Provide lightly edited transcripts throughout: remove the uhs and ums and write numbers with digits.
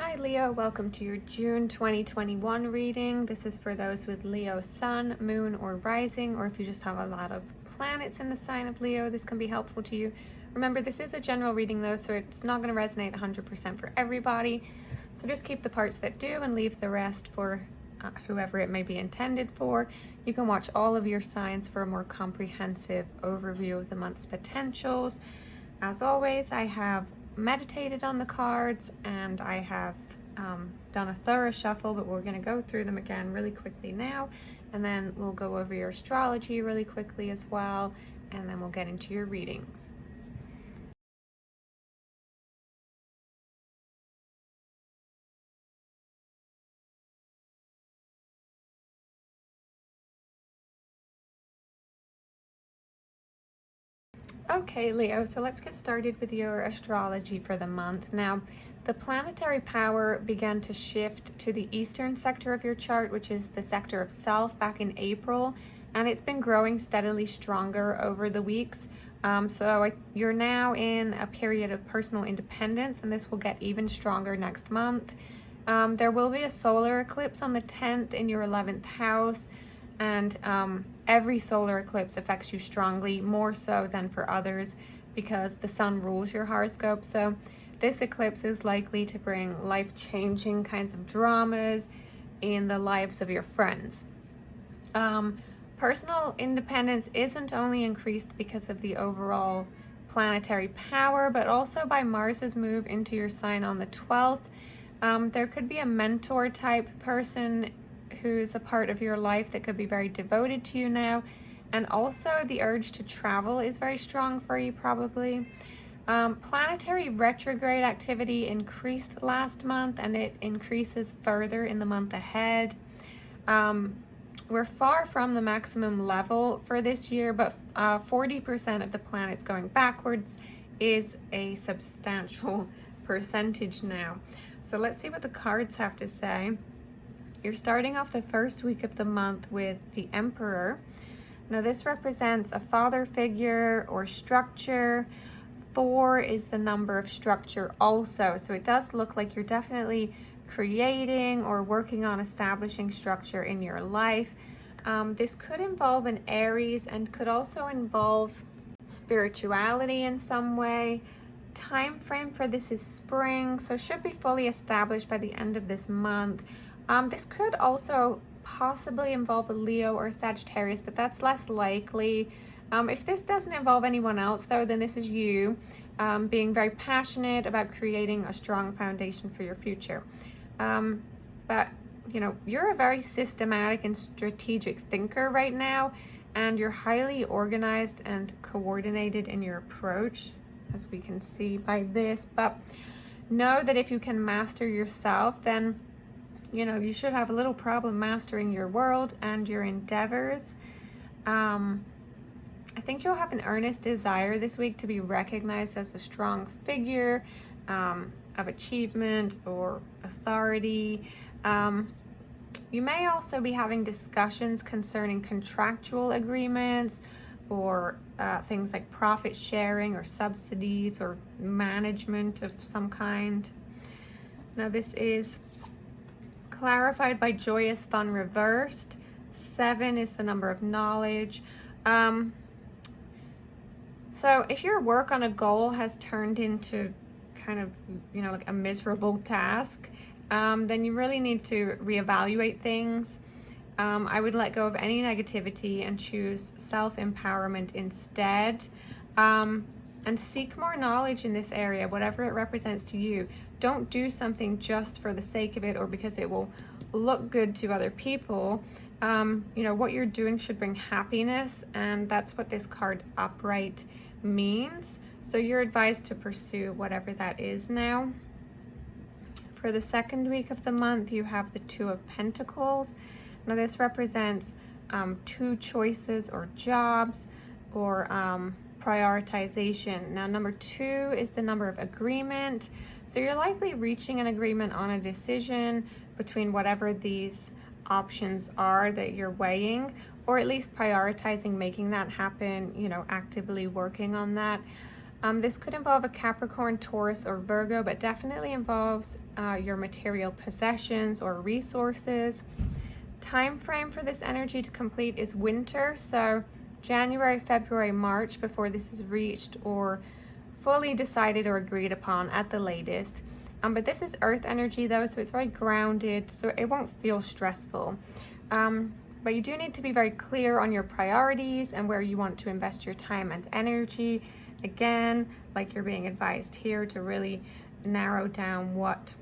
Hi Leo, welcome to your June 2021 reading. This is for those with Leo sun, moon, or rising, or if you just have a lot of planets in the sign of Leo, this can be helpful to you. Remember, this is a general reading though, so it's not going to resonate 100% for everybody. So just keep the parts that do and leave the rest for whoever it may be intended for. You can watch all of your signs for a more comprehensive overview of the month's potentials. As always, I have meditated on the cards and I have done a thorough shuffle, but we're going to go through them again really quickly now, and then we'll go over your astrology really quickly as well, and then we'll get into your readings. Okay, Leo, so let's get started with your astrology for the month. Now, the planetary power began to shift to the eastern sector of your chart, which is the sector of self, back in April, and it's been growing steadily stronger over the weeks. You're now in a period of personal independence, and this will get even stronger next month. There will be a solar eclipse on the 10th in your 11th house, and every solar eclipse affects you strongly, more so than for others, because the sun rules your horoscope. So this eclipse is likely to bring life-changing kinds of dramas in the lives of your friends. Personal independence isn't only increased because of the overall planetary power, but also by Mars's move into your sign on the 12th. There could be a mentor type person who's a part of your life that could be very devoted to you now, and also the urge to travel is very strong for you probably. Planetary retrograde activity increased last month, and it increases further in the month ahead. We're far from the maximum level for this year, but 40% of the planets going backwards is a substantial percentage now. So let's see what the cards have to say. You're starting off the first week of the month with the Emperor. Now this represents a father figure or structure. 4 is the number of structure also. So it does look like you're definitely creating or working on establishing structure in your life. This could involve an Aries and could also involve spirituality in some way. Time frame for this is spring, so should be fully established by the end of this month. This could also possibly involve a Leo or Sagittarius, but that's less likely. If this doesn't involve anyone else though, then this is you being very passionate about creating a strong foundation for your future. But you know, you're a very systematic and strategic thinker right now, and you're highly organized and coordinated in your approach, as we can see by this. But know that if you can master yourself, then you know, you should have a little problem mastering your world and your endeavors. I think you'll have an earnest desire this week to be recognized as a strong figure of achievement or authority. You may also be having discussions concerning contractual agreements or things like profit sharing or subsidies or management of some kind. Now this is clarified by joyous fun reversed. 7 is the number of knowledge. So if your work on a goal has turned into kind of, you know, like a miserable task, then you really need to reevaluate things. I would let go of any negativity and choose self-empowerment instead. And seek more knowledge in this area, whatever it represents to you. Don't do something just for the sake of it or because it will look good to other people. You know, what you're doing should bring happiness, and that's what this card upright means. So you're advised to pursue whatever that is now. For the second week of the month, you have the 2 of Pentacles. Now this represents 2 choices or jobs or prioritization. Now number 2 is the number of agreement. So you're likely reaching an agreement on a decision between whatever these options are that you're weighing, or at least prioritizing making that happen, you know, actively working on that. This could involve a Capricorn, Taurus, or Virgo, but definitely involves your material possessions or resources. Time frame for this energy to complete is winter, so January, February, March before this is reached or fully decided or agreed upon at the latest. But this is earth energy though, so it's very grounded, so it won't feel stressful. But you do need to be very clear on your priorities and where you want to invest your time and energy. Again, like you're being advised here, to really narrow down what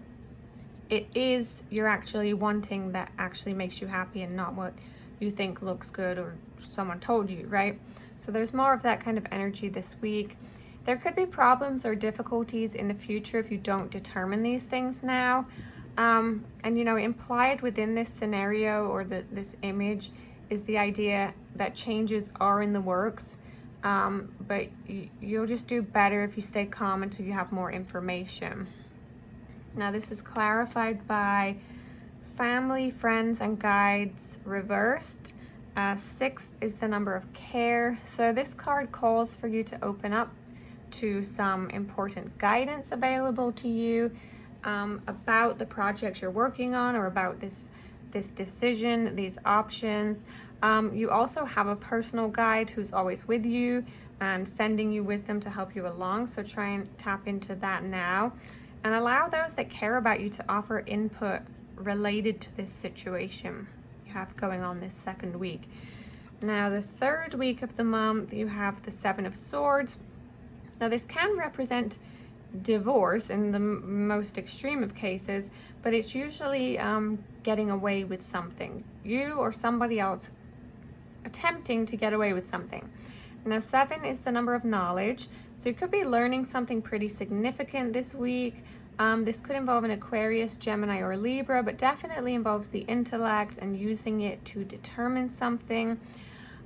it is you're actually wanting that actually makes you happy, and not what you think looks good or someone told you, right? So there's more of that kind of energy this week. There could be problems or difficulties in the future if you don't determine these things now. And you know, implied within this scenario or this image is the idea that changes are in the works. But you'll just do better if you stay calm until you have more information. Now this is clarified by family, friends, and guides reversed. 6 is the number of care. So this card calls for you to open up to some important guidance available to you about the project you're working on, or about this decision, these options. You also have a personal guide who's always with you and sending you wisdom to help you along. So try and tap into that now, and allow those that care about you to offer input related to this situation you have going on this second week. Now the third week of the month, you have the 7 of Swords. Now this can represent divorce in the most extreme of cases, but it's usually getting away with something. You or somebody else attempting to get away with something. Now 7 is the number of knowledge, so you could be learning something pretty significant this week. This could involve an Aquarius, Gemini, or Libra, but definitely involves the intellect and using it to determine something.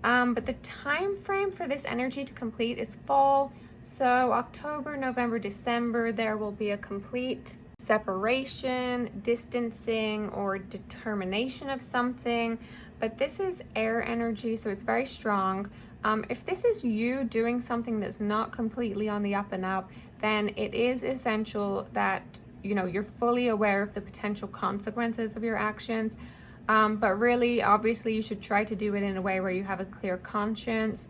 But the time frame for this energy to complete is fall. So October, November, December, there will be a complete separation, distancing, or determination of something. But this is air energy, so it's very strong. If this is you doing something that's not completely on the up and up, then it is essential that you're fully aware of the potential consequences of your actions. But really, obviously, you should try to do it in a way where you have a clear conscience.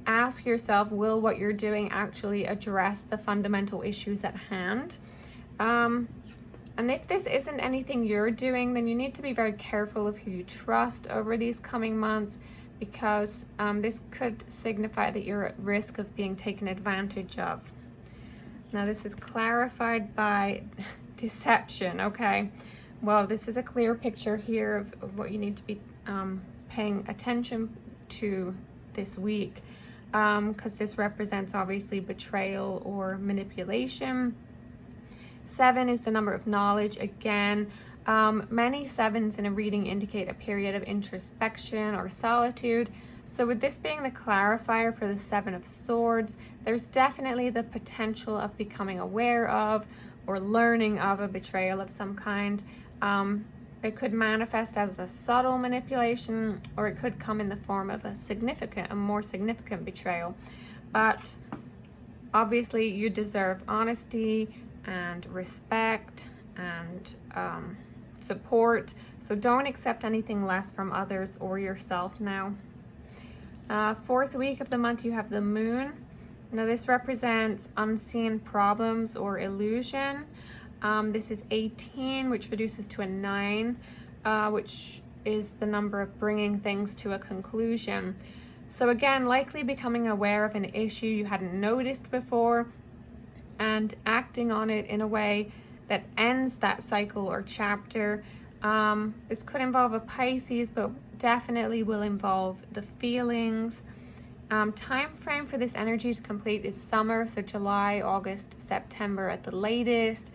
Ask yourself, will what you're doing actually address the fundamental issues at hand? And if this isn't anything you're doing, then you need to be very careful of who you trust over these coming months, because this could signify that you're at risk of being taken advantage of. Now this is clarified by deception, okay? Well, this is a clear picture here of what you need to be paying attention to this week, because this represents obviously betrayal or manipulation. 7 is the number of knowledge. Again, many 7s in a reading indicate a period of introspection or solitude. So with this being the clarifier for the 7 of Swords, there's definitely the potential of becoming aware of or learning of a betrayal of some kind. It could manifest as a subtle manipulation, or it could come in the form of a more significant betrayal. But obviously you deserve honesty and respect and support. So don't accept anything less from others or yourself now. 4th week of the month, you have the Moon. Now this represents unseen problems or illusion. This is 18, which reduces to a 9, which is the number of bringing things to a conclusion. So again, likely becoming aware of an issue you hadn't noticed before and acting on it in a way that ends that cycle or chapter. This could involve a Pisces, but definitely will involve the feelings. Time frame for this energy to complete is summer, so July, August, September at the latest.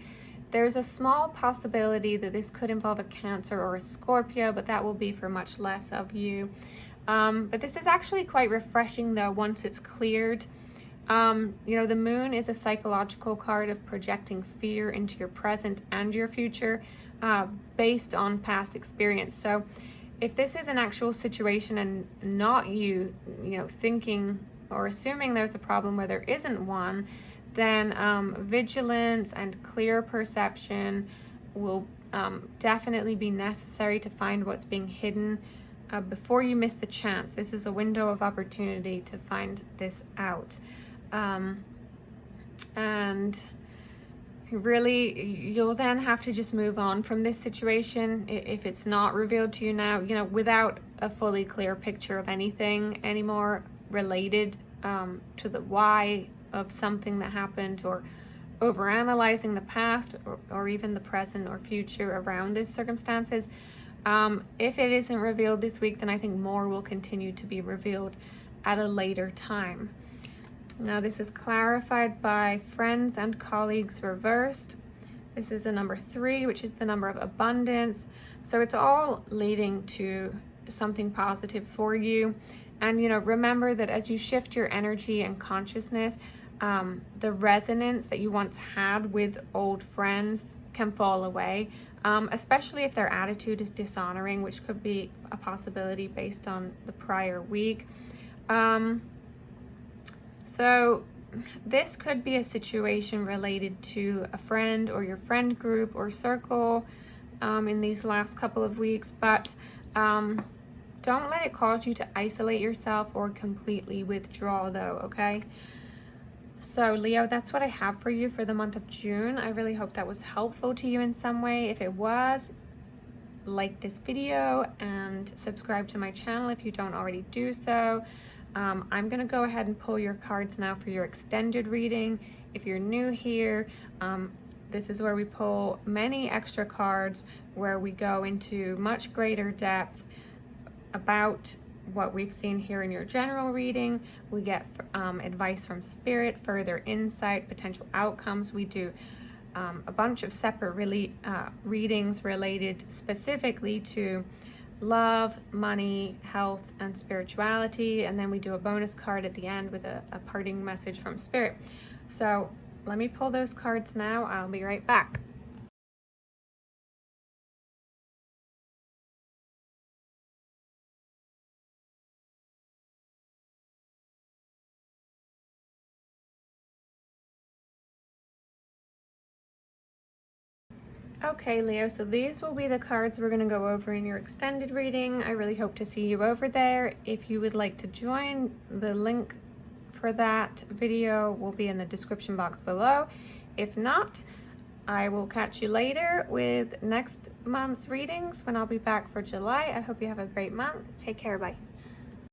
There's a small possibility that this could involve a Cancer or a Scorpio, but that will be for much less of you. But this is actually quite refreshing though once it's cleared. The Moon is a psychological card of projecting fear into your present and your future based on past experience. So if this is an actual situation and not you, thinking or assuming there's a problem where there isn't one, then vigilance and clear perception will definitely be necessary to find what's being hidden before you miss the chance. This is a window of opportunity to find this out. And really, you'll then have to just move on from this situation if it's not revealed to you now, without a fully clear picture of anything anymore related to the why of something that happened, or overanalyzing the past or even the present or future around these circumstances. If it isn't revealed this week, then I think more will continue to be revealed at a later time. Now this is clarified by friends and colleagues reversed. This is a number 3, which is the number of abundance. So it's all leading to something positive for you. And remember that as you shift your energy and consciousness, the resonance that you once had with old friends can fall away, especially if their attitude is dishonoring, which could be a possibility based on the prior week. So this could be a situation related to a friend or your friend group or circle in these last couple of weeks, but don't let it cause you to isolate yourself or completely withdraw though, okay? So Leo, that's what I have for you for the month of June. I really hope that was helpful to you in some way. If it was, like this video and subscribe to my channel if you don't already do so. I'm going to go ahead and pull your cards now for your extended reading. If you're new here, this is where we pull many extra cards where we go into much greater depth about what we've seen here in your general reading. We get advice from spirit, further insight, potential outcomes. We do a bunch of separate readings related specifically to love, money, health, and spirituality. And then we do a bonus card at the end with a parting message from spirit. So let me pull those cards now. I'll be right back. Okay, Leo, so these will be the cards we're going to go over in your extended reading. I really hope to see you over there. If you would like to join, the link for that video will be in the description box below. If not, I will catch you later with next month's readings when I'll be back for July. I hope you have a great month. Take care. Bye.